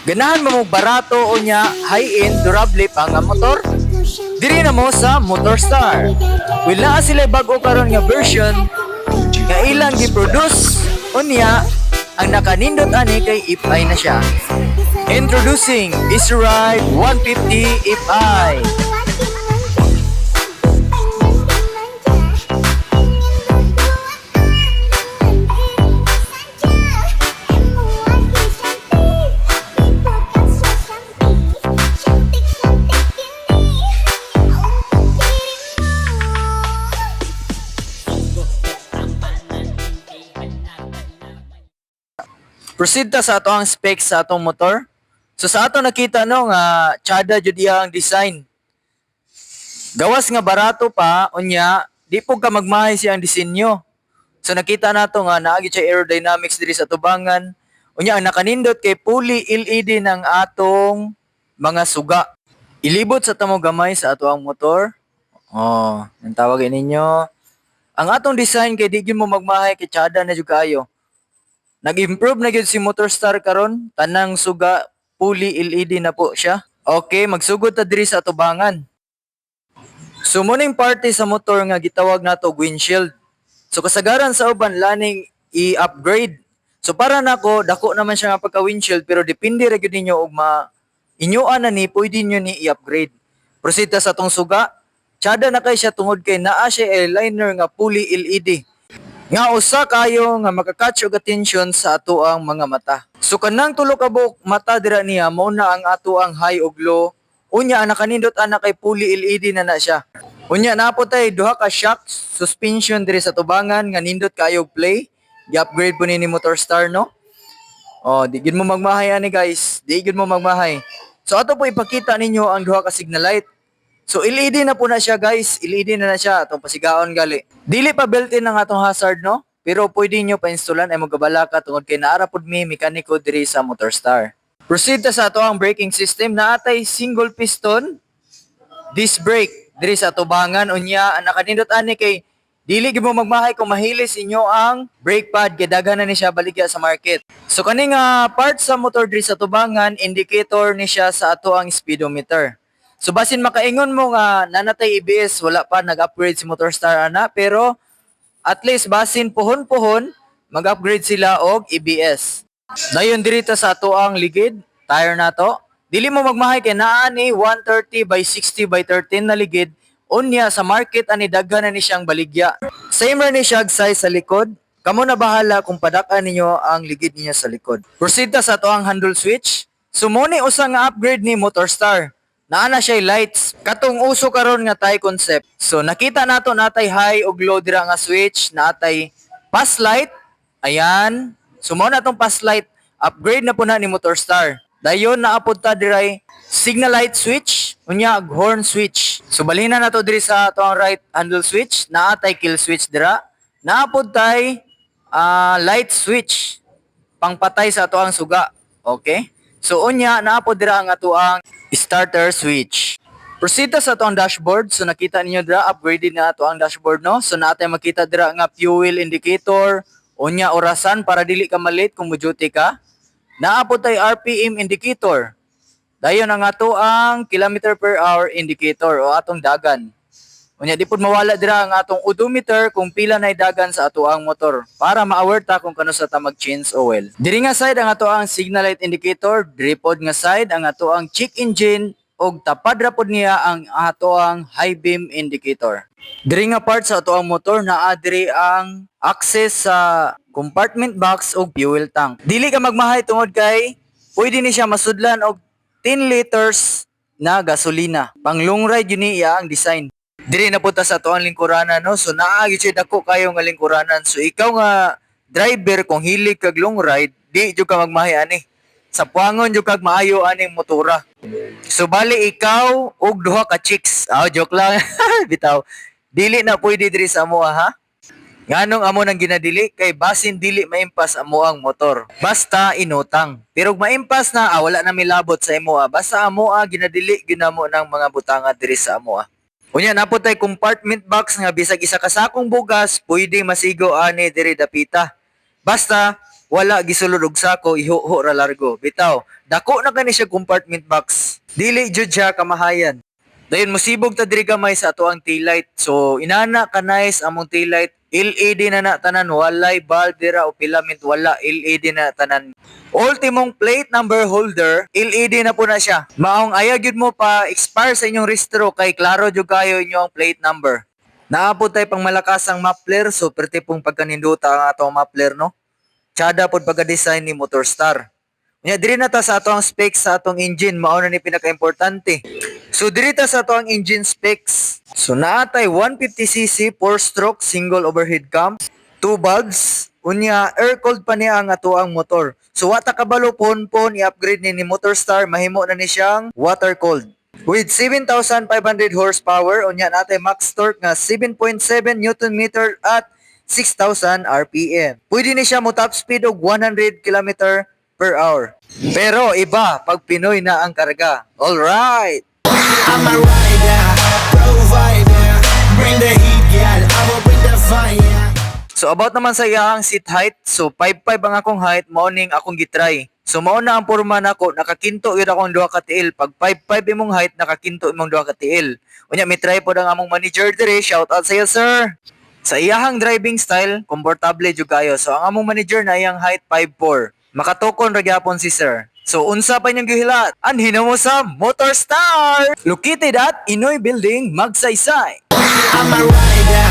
Ganahan mo barato o nya high-end durable pa nga motor? Diri na mo sa Motorstar. Wala sila bago karon nga version nga ilang gi-produce unya ang nakanindot ani kay If-I na siya. Introducing Easy-Ride 150 If-I. Proceed ta sa ato ang specs sa atong motor. So sa ato nakita no nga tsada jud iya ang design. Gawas nga barato pa unya di po ka magmahay siya ang disenyo. So nakita nato nga naagi siya aerodynamics diri sa tubangan. Unya ang nakanindot kay fully LED ng atong mga suga. Ilibot sa tamo gamay sa ato ang motor. Oh, ang tawag ninyo. Ang atong design kay di gyud mo magmahay kay tsada na jud kaayo. Nag-improve na gyud si Motorstar karon, tanang suga fully LED na po siya. Okay, magsugod ta diri sa tubangan. So muning parte sa motor nga gitawag nato windshield. So kasagaran sa uban laning i-upgrade. So para nako dako naman siya nga pagka windshield pero depende ra gyud ninyo og inyoan na ni pwede niyo ni i-upgrade. Proceed ta sa tong suga. Tsada na kay siya tungod kay naa siya eyeliner nga fully LED. Nga usa kayo nga makakatch og attention sa ato ang mga mata. So kanang tulo ka buok mata dira niya mao na ang ato ang high ug low. Unya ang nakanindot ana kay fully LED na siya. Unya napo tay duha ka shock suspension diri sa tubangan nga nindot kayo play. Gi-upgrade po ni Motorstar no. Oh, di gid mo magmahay ani guys. Di gid mo magmahay. So ato po ipakita ninyo ang duha ka signal light. So LED na po na siya guys, LED na siya atong pasigaon gali. Dili pa built-in ang atong hazard no, pero pwede nyo pa-installan ay magabala ka tungod kay naara pud mi mekaniko diri sa Motorstar. Proceed ta sa ato ang braking system na atay single piston disc brake diri sa tubangan unya ang nakanindot ani kay dili gyud mo magmahay kung mahilis inyo ang brake pad kay daghan na ni siya baligya sa market. So kaning part sa motor diri sa tubangan indicator ni siya sa ato ang speedometer. So basin makaingon mo nga nanatay ABS wala pa nag-upgrade si Motorstar ana pero at least basin pohon-pohon mag-upgrade sila og ABS. Dayon dirita sa ato ang ligid, tire nato. Dili mo magmahay kay naa ni 130 by 60 by 13 na ligid. Unya sa market ani daghan na ni siyang baligya. Same ra ni siya size sa likod. Kamo na bahala kung padak-an ninyo ang ligid niya sa likod. Proceed ta sa ato ang handle switch. So mo ni usa nga upgrade ni Motorstar. Naana siya lights. Katong uso karon nga tay concept. So nakita nato natay high ug low dira nga switch, natay pass light. Ayan. So mao na tong pass light. Upgrade na po na ni Motorstar. Dayon naapod ta diray signal light switch, unya horn switch. So balhin na nato diri sa ato ang right handle switch, naatay kill switch dira. Naapod tay light switch pangpatay sa ato ang suga. Okay? So unya naapod dira ang ato ang starter switch. Proceed sa ato ang dashboard. So nakita ninyo dira upgraded na ato ang dashboard no. So naatay makita dira nga fuel indicator, unya orasan para dili ka malate kung mo-duty ka. Naapod tay RPM indicator. Dayon ang ato ang kilometer per hour indicator o atong dagan. Unya di pud mawala dira ang atong odometer kung pila nay dagan sa ato ang motor para ma-aware ta kung kano sa ta mag-change oil. Diri nga side ang ato ang signal light indicator, diri pod nga side ang ato ang check engine og tapad ra pod niya ang ato ang high beam indicator. Diri nga part sa ato ang motor naa diri ang access sa compartment box og fuel tank. Dili ka magmahay tungod kay pwede ni siya masudlan og 10 liters na gasolina. Pang long ride yun niya ang design. Diri na punta sa ato ang lingkuranan no. So naagi siya dako kayo nga lingkuranan. So ikaw nga driver kung hilig kag long ride, di jud ka magmahay ani. Sa puangon jud kag maayo aning motora. So bali ikaw og duha ka chicks. Joke lang. Bitaw. Dili na pwede diri sa amo ha. Nganong amo nang ginadili kay basin dili maimpas amo ang motor. Basta inutang. Pero maimpas na wala na milabot sa imo basta amo ginadili ginamo ng mga butanga diri sa amo Unya napod tay compartment box nga bisag isa ka sakong bugas pwede masigo ani diri dapita. Basta wala gisulod og sako, ihuho ra largo. Bitaw, dako na kani siya compartment box. Dili jud siya kamahayan. Dayon mosibog ta diri gamay sa ato ang taillight. So inana ka nice among taillight. LED na tanan, walay bulb dira o filament, wala, LED na tanan. Ultimong plate number holder, LED na po na siya. Maong ayag yun mo pa expire sa inyong restro kay klaro jud kayo inyong plate number. Naabot tay pang malakas ang muffler, so perte pong pagkaninduta ang atong muffler, no? Tsada pod pagka-design ni Motorstar. Nya diri na ta sa atong specs sa atong engine, mao na ni pinaka-importante. So diri ta sa atong engine specs. So naatay 150cc 4-stroke single overhead cam, 2 bulbs, unya air-cooled pa niya ang ato ang motor. So wata kabalo pon i-upgrade ni Motorstar, mahimo na ni siyang water-cooled. With 7,500 horsepower, unya natay max torque nga 7.7 Newton meter at 6,000 RPM. Pwede ni siya mo top speed og 100 km per hour. Pero iba pag Pinoy na ang karga. Alright! I'm a rider, provider, bring the heat, girl, I will bring the fire. So about naman sa iyang seat height, so 5'5 ang akong height, morning akong gitry. So mao na ang porma nako, nakakinto yun akong duha ka tiil. Pag 5'5 imong height, nakakinto imong duha ka tiil. Unya may try pod ang among manager dire, shout out sa iyo sir. Sa iyahang driving style, komportable jud kayo. So ang among manager na iyang height 5'4. Makatukon ra gyapon si sir. So unsa pa niyang gihilat? Anhin mo sa Motorstar! Located at Inoy Building, Magsaysay. I'm a rider,